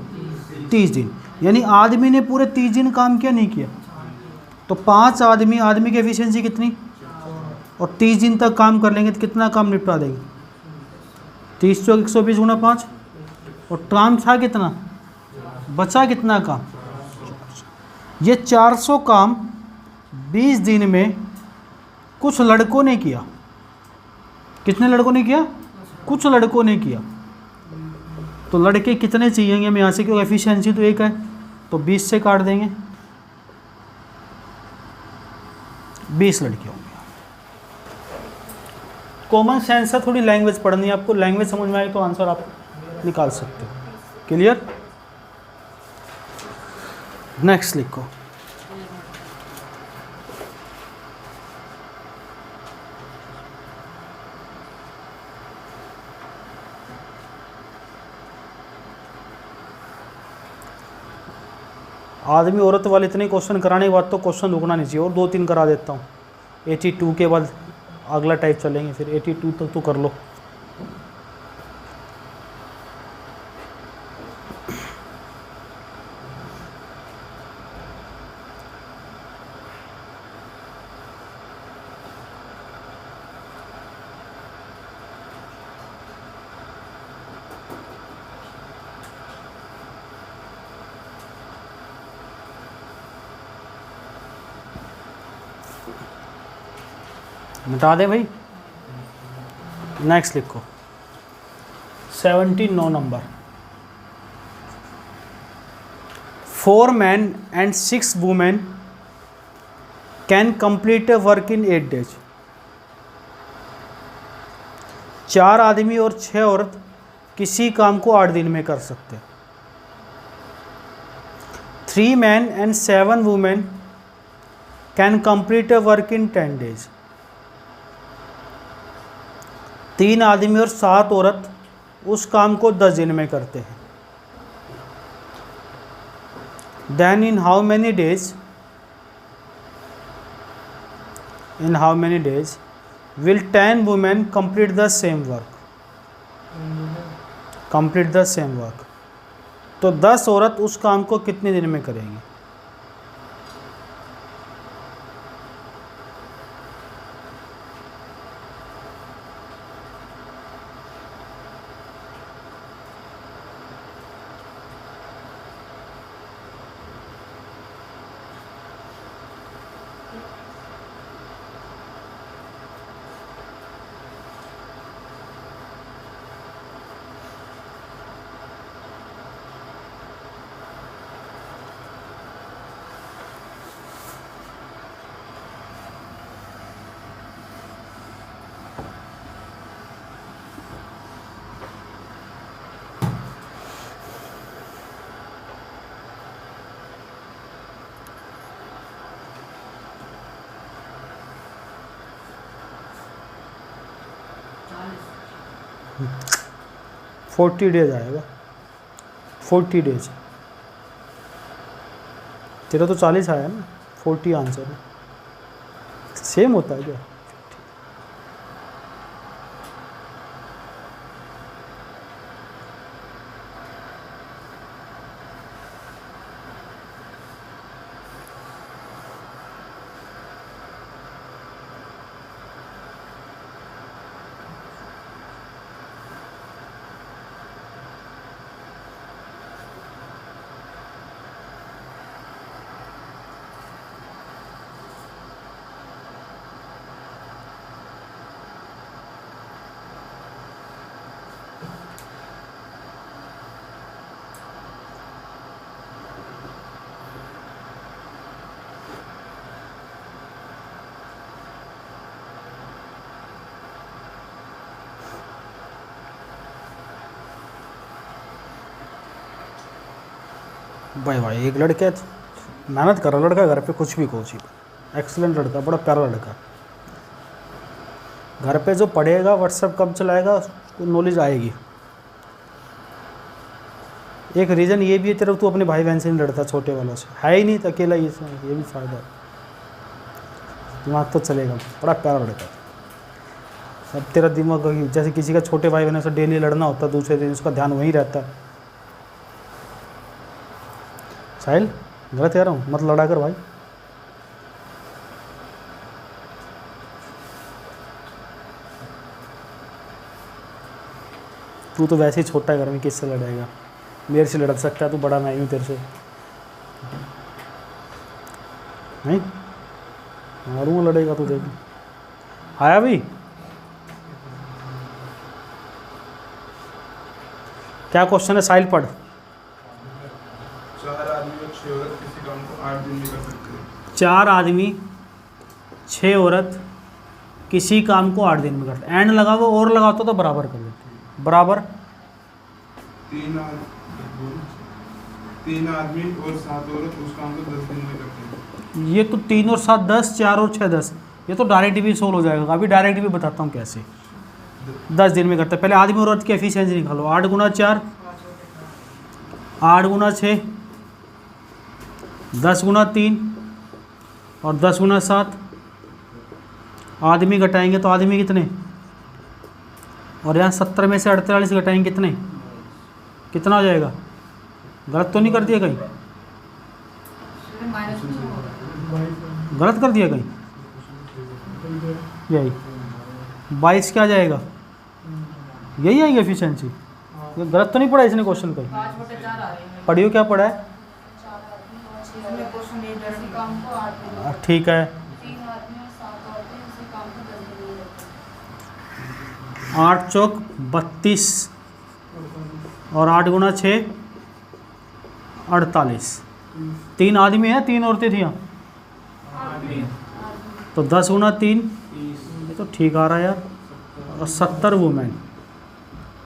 30 दिन। यानी आदमी ने पूरे 30 दिन काम किया, नहीं किया? तो 5 आदमी, आदमी की एफिशिएंसी कितनी? और 30 दिन तक काम कर लेंगे तो कितना काम निपटा देंगे? 30 चौक 120 गुणा 5, और काम था कितना? बचा कितना काम? ये 400 काम 20 दिन में कुछ लड़कों ने किया। कितने लड़कों ने किया? कुछ लड़कों ने किया। तो लड़के कितने चाहिए हमें यहाँ से, क्योंकि एफिशिएंसी तो एक है, तो 20 से काट देंगे, 20 लड़के होंगे। कॉमन सेंस है, थोड़ी लैंग्वेज पढ़नी है आपको। लैंग्वेज समझ में आई तो आंसर आप निकाल सकते हो। क्लियर? नेक्स्ट लिखो। आदमी औरत वाले इतने क्वेश्चन कराने के बाद तो क्वेश्चन रुकना नहीं चाहिए, और 2-3 करा देता हूँ। 82 के बाद अगला टाइप चलेंगे, फिर 82 तक तो कर लो। मिटा दे भाई। नेक्स्ट लिखो 79 number. 4 men and 6 women can complete a work in 8 days। 4 आदमी और 6 औरत किसी काम को 8 दिन में कर सकते हैं। 3 men and 7 women can complete a work in 10 days। 3 आदमी और 7 औरत उस काम को 10 दिन में करते हैं। Then in how many days will 10 women complete the same work? तो 10 औरत उस काम को कितने दिन में करेंगी? 40 डेज आएगा, 40 डेज। तेरा तो 40 आया ना, 40 आंसर है। सेम होता है क्या? भाई एक लड़के मेहनत कर रहा लड़का, घर पे कुछ भी कोचिंग, एक्सीलेंट लड़का, बड़ा प्यारा लड़का। घर पे जो पढ़ेगा, व्हाट्सएप कब चलाएगा, उसको नॉलेज आएगी। एक रीज़न ये भी है तेरा, तू अपने भाई बहन से नहीं लड़ता, छोटे वालों से है ही नहीं, तो अकेला ये भी फ़ायदा है, दिमाग तो चलेगा। बड़ा प्यारा लड़का। अब तेरा दिमाग जैसे किसी का छोटे भाई बहनों से डेली लड़ना होता है, दूसरे दिन उसका ध्यान वहीं रहता है। साहिल गलत कह रहा हूँ, मत लड़ा कर भाई। तू तो वैसे ही छोटा है, घर में किससे लड़ेगा? मेरे से लड़ सकता है, तू बड़ा मैं ही हूँ तेरे से, नहीं मारूंगा लड़ेगा तू, देख। आया भी क्या क्वेश्चन है साहिल? पढ़। 4 आदमी और 6 औरत किसी काम को 8 दिन में कर सकते हैं। 4 आदमी 6 औरत किसी काम को 8 दिन में करते। एंड लगा वो और लगाता तो बराबर कर देते। बराबर 3 आदमी और 7 औरत उस काम को 10 दिन में करते हैं। ये तो 3 और 7 10, 4 और 6 10, ये तो डायरेक्ट भी सोल्व हो जाएगा। अभी डायरेक्ट भी बताता हूँ कैसे 10 दिन में करते हैं। पहले आदमी और औरत की एफिशिएंसी निकालो। 8 गुना 4, 8 गुना 6, 10 गुना 3 और 10 गुना 7। आदमी घटाएंगे तो आदमी कितने, और यहाँ 70 में से 48 घटाएंगे कितने, कितना हो जाएगा? गलत तो नहीं कर दिया कहीं? गलत कर दिया कहीं? यही 22 क्या जाएगा? यही आएगी एफिशिएंसी। ये गलत तो नहीं पढ़ा इसने क्वेश्चन कहीं? पढ़ियो क्या पढ़ा है? ठीक है। 8 चौक 32 और 8 गुना 6 48। 3 आदमी हैं, 3 औरतें थी यहाँ, तो 10 गुना 3, ये तो ठीक आ रहा है यार, और 70 वुमेन,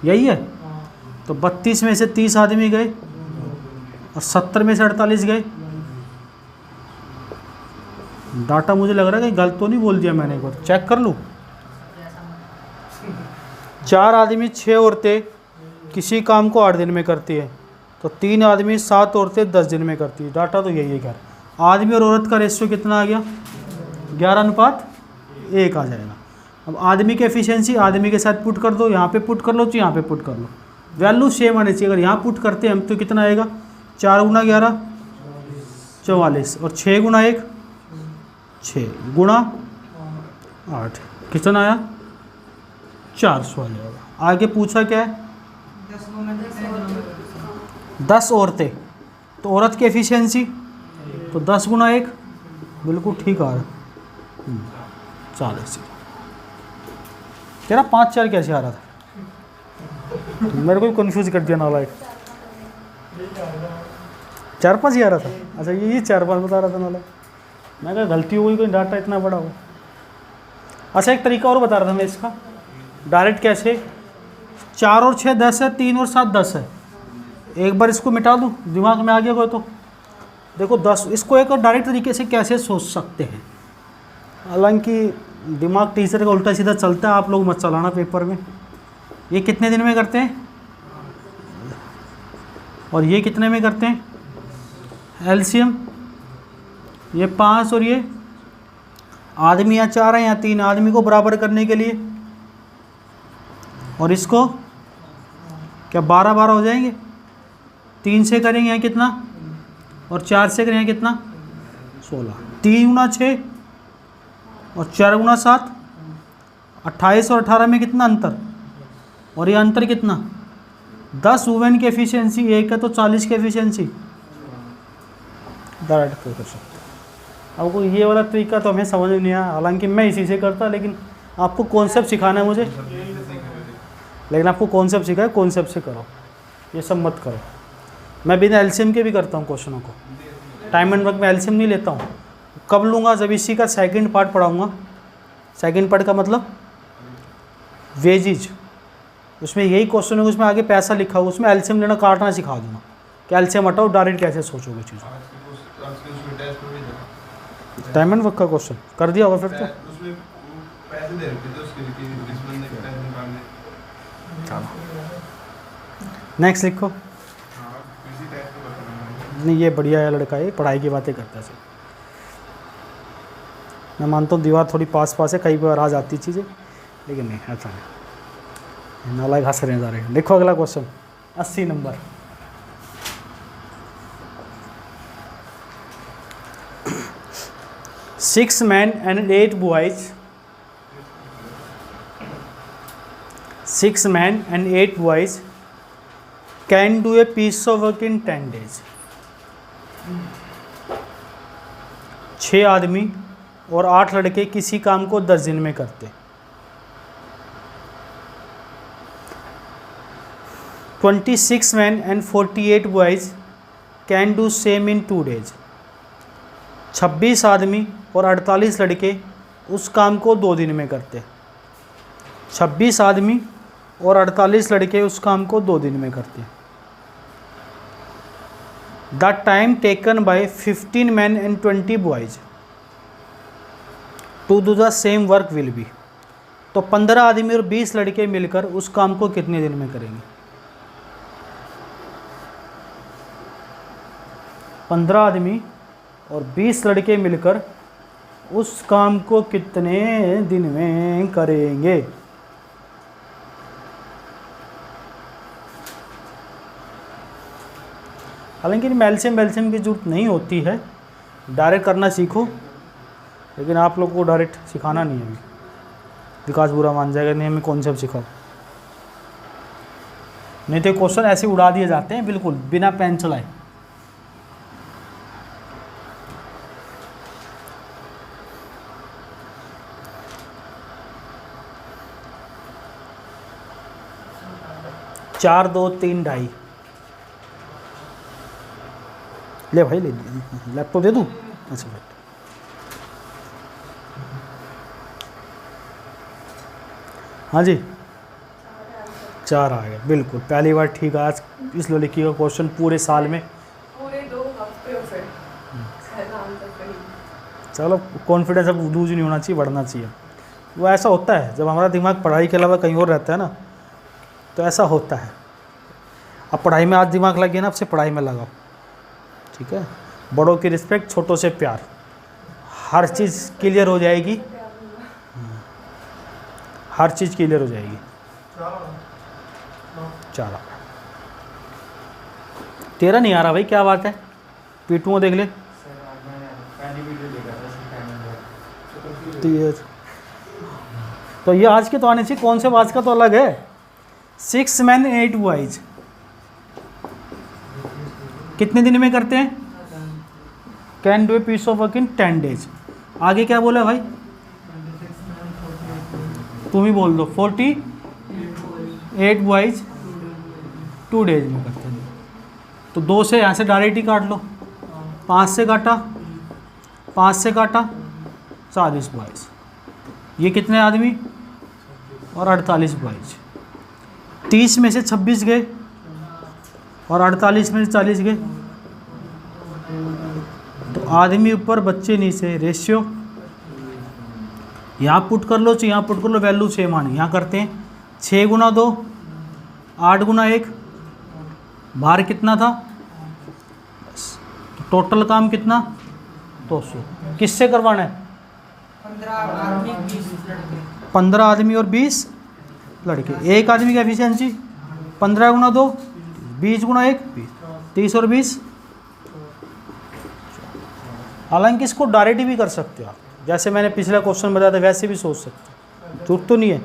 यही है। तो 32 में से 30 आदमी गए और 70 में से 48 गए। डाटा मुझे लग रहा है कि गलत तो नहीं बोल दिया मैंने, एक बार चेक कर लूँ। 4 आदमी 6 औरतें किसी काम को 8 दिन में करती है, तो 3 आदमी 7 औरतें 10 दिन में करती है। डाटा तो यही है। खैर आदमी और औरत का रेशियो कितना आ गया? 11:1 आ जाएगा। अब आदमी की एफिशिएंसी आदमी के साथ पुट कर दो, यहाँ पे पुट कर लो तो यहाँ पे पुट कर लो, वैल्यू सेम आनी चाहिए। अगर यहाँ पुट करते हैं हम तो कितना आएगा? 4 गुना 11 44 और 6 गुना 1 6 गुना 8 कितना आया? 400 आ जाएगा। आगे पूछा क्या है? 10 औरतें, तो औरत की एफिशिएंसी तो 10 गुना 1, बिल्कुल ठीक आ रहा है। 40। तेरा 5-4 कैसे आ रहा था? मेरे को कंफ्यूज कर दिया नालायक। 4-5 ही आ रहा था। अच्छा ये 4-5 बता रहा था नालायक। मैं कहा गलती हो गई, कोई डाटा इतना बड़ा हो। अच्छा एक तरीका और बता रहा था मैं इसका, डायरेक्ट कैसे? 4 और 6 10 है, 3 और 7 10 है। एक बार इसको मिटा दूँ, दिमाग में आ गया कोई तो। देखो 10, इसको एक और डायरेक्ट तरीके से कैसे सोच सकते हैं, हालांकि दिमाग टीचर का उल्टा सीधा चलता है, आप लोग मत चलाना पेपर में। ये कितने दिन में करते हैं और ये कितने में करते हैं? एलसीएम ये 5 और ये आदमी यहाँ 4 है, यहाँ 3 आदमी को बराबर करने के लिए, और इसको क्या 12 हो जाएंगे? 3 से करेंगे यहाँ कितना और 4 से करेंगे कितना? 16। 3 गुना 6 और 4 गुना 7, 28 और 18 में कितना अंतर? और ये अंतर कितना? 10 वुमेन की एफिशिएंसी 1 है तो 40 की एफिशिएंसी डायरेक्ट कर सकते हैं। आपको ये वाला तरीका तो हमें समझ में नहीं आया, हालांकि मैं इसी से करता, लेकिन आपको कॉन्सेप्ट सिखाना है मुझे, लेकिन आपको कॉन्सेप्ट सिखाए, कॉन्सेप्ट से करो, ये सब मत करो। मैं बिना एलसीएम के भी करता हूँ क्वेश्चनों को, टाइम एंड वर्क में एलसीएम नहीं लेता हूँ। कब लूँगा? जब इसी का सेकंड पार्ट पढ़ाऊँगा। सेकंड पार्ट का मतलब वेजेज, उसमें यही क्वेश्चन है, उसमें आगे पैसा लिखा हुआ, उसमें एलसीएम लेना काटना सिखा दूँगा कि एलसीएम हटाओ डायरेक्ट कैसे सोचोगे चीज़। टाइम एंड वर्क का क्वेश्चन कर दिया होगा फिर तो। उसमें पैसे दे रखे थे उसके लिए कि इस बंदे के पैसे निकालने। नेक्स्ट लिखो। हाँ, इसी टाइप का बताना। नहीं ये बढ़िया है लड़का, ये पढ़ाई की बातें करता है सर। मैं मानता हूँ दीवार थोड़ी पास है, कई बार आ जाती चीज़ें, लेकिन नहीं ऐसा नहीं। नालायक हंस रहे हैं सारे। लिखो अगला question 80 number. Six men and 8 boys. 6 men and 8 boys can do a piece of work in 10 days. 6 आदमी और 8 लड़के किसी काम को 10 दिन में करते। 26 men and 48 boys can do same in 2 days. 26 आदमी और 48 लड़के उस काम को 2 दिन में करते। 26 आदमी और 48 लड़के उस काम को 2 दिन में करते। The time taken by 15 men and 20 boys to do the same work will be. तो 15 आदमी और 20 लड़के मिलकर उस काम को कितने दिन में करेंगे? 15 आदमी और 20 लड़के मिलकर उस काम को कितने दिन में करेंगे? हालांकि एलसीएम की जरूरत नहीं होती है, डायरेक्ट करना सीखो, लेकिन आप लोगों को डायरेक्ट सिखाना नहीं है। अभी विकास बुरा मान जाएगा, नहीं हमें कॉन्सेप्ट सिखाओ, नहीं तो क्वेश्चन ऐसे उड़ा दिए जाते हैं बिल्कुल बिना पेन चलाए। चार 2 3 2.5 ले भाई, ले लैपटॉप दे दूँ? अच्छा भाई, हाँ जी 4 आ गया, बिल्कुल पहली बार ठीक है। आज इस लड़की का क्वेश्चन पूरे साल में, पूरे 2 हफ्ते से पहला आंसर सही। चलो कॉन्फिडेंस अब लूज नहीं होना चाहिए, बढ़ना चाहिए। वो ऐसा होता है जब हमारा दिमाग पढ़ाई के अलावा कहीं और रहता है ना, तो ऐसा होता है। अब पढ़ाई में आज दिमाग लग गया ना, अब से पढ़ाई में लगाओ, ठीक है। बड़ों की रिस्पेक्ट, छोटों से प्यार, हर चीज़ क्लियर हो जाएगी, हर चीज़ क्लियर हो जाएगी। 4 13 नहीं आ रहा भाई, क्या बात है? पीटूँ देख ले। तो ये आज के तो आने चाहिए, कौन से आज का तो अलग है। 6 men 8 boys कितने दिन में करते हैं? Can do a piece of work in 10 days। आगे क्या बोला भाई? तुम ही बोल दो। 48 boys 2 days में करते हैं। तो 2 से यहाँ से डायरेक्ट ही काट लो, 5 से काटा, 5 से काटा, 40 boys। ये कितने आदमी और 48 boys। 30 में से 26 गए और 48 में से 40 गए, तो आदमी ऊपर बच्चे नीचे, रेशियो यहाँ पुट कर लो, चाहे यहाँ पुट कर लो, वैल्यू सेम आनी। यहाँ करते हैं 6 गुना 2 8 गुना 1, बाहर कितना था, तो टोटल काम कितना 200। किससे करवाना है, 15 आदमी 20 लड़के। 15 आदमी और 20 लड़के। एक आदमी की एफिशिएंसी 15 गुना 2 20 गुना 1 20, 30 और 20। हालांकि इसको डायरेक्ट भी कर सकते हो आप, जैसे मैंने पिछला क्वेश्चन बताया था वैसे भी सोच सकते हो, झूठ तो नहीं है।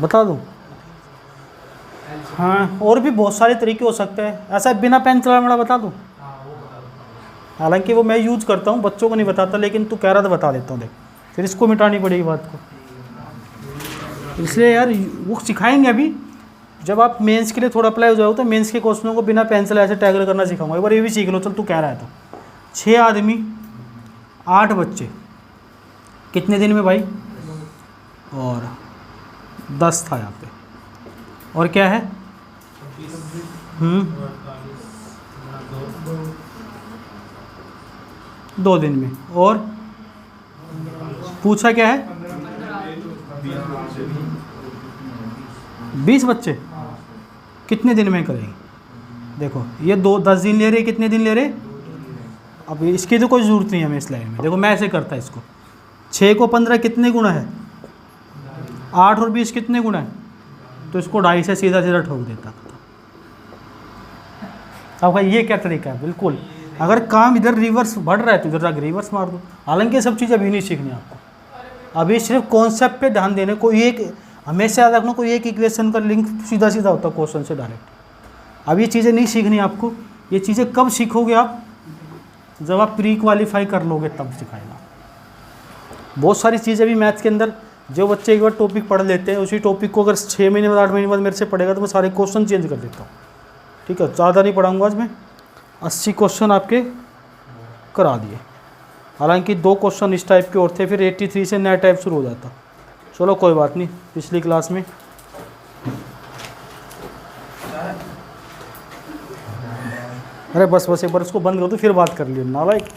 बता दूं, हाँ और भी बहुत सारे तरीके हो सकते हैं। ऐसा बिना पेन चलाने वाला बता दूं, हालांकि वो मैं यूज करता हूँ, बच्चों को नहीं बताता, लेकिन तू कह रहा था बता देता हूँ। देख फिर इसको मिटानी पड़ेगी बात को, इसलिए यार वो सिखाएंगे अभी। जब आप मेंस के लिए थोड़ा अप्लाई हो जाओ तो मेंस के क्वेश्चनों को बिना पेंसिल ऐसे टैगल करना सिखाऊंगा। एक बार ये भी सीख लो, चल तू कह रहा है तो 6 आदमी 8 बच्चे कितने दिन में भाई, और 10 था यहाँ पे, और क्या है 2 दिन में, और पूछा क्या है 20 बच्चे कितने दिन में करेंगे। देखो ये 10 दिन ले रहे, कितने दिन ले रहे, अब इसकी तो कोई ज़रूरत नहीं है हमें इस लाइन में। देखो मैं ऐसे करता है इसको, 6 को 15 कितने गुना है, 8 और 20 कितने गुना है, तो इसको 2.5 से सीधा सीधा ठोक देता। अब भाई ये क्या तरीका है, बिल्कुल अगर काम इधर रिवर्स बढ़ रहा है तो इधर जाकर रिवर्स मार दो। हालांकि ये सब चीज़ अभी नहीं सीखनी आपको, अभी सिर्फ कॉन्सेप्ट पे ध्यान देने। कोई एक हमेशा याद रखना, कोई एक इक्वेशन का लिंक सीधा सीधा होता है क्वेश्चन से डायरेक्ट। अब ये चीज़ें नहीं सीखनी आपको, ये चीज़ें कब सीखोगे आप, जब आप प्री क्वालिफाई कर लोगे तब सिखाएगा। बहुत सारी चीज़ें भी मैथ्स के अंदर, जो बच्चे एक बार टॉपिक पढ़ लेते हैं उसी टॉपिक को अगर 6 महीने बाद 8 महीने बाद मेरे से पढ़ेगा तो मैं सारे क्वेश्चन चेंज कर देता हूँ। ठीक है, ज़्यादा नहीं पढ़ाऊँगा आज मैं, 80 क्वेश्चन आपके करा दिए। हालांकि 2 क्वेश्चन इस टाइप के और थे, फिर 83 से नया टाइप शुरू हो जाता। चलो कोई बात नहीं, पिछली क्लास में अरे बस एक बार इसको बंद कर दो फिर बात कर लियो नालायक।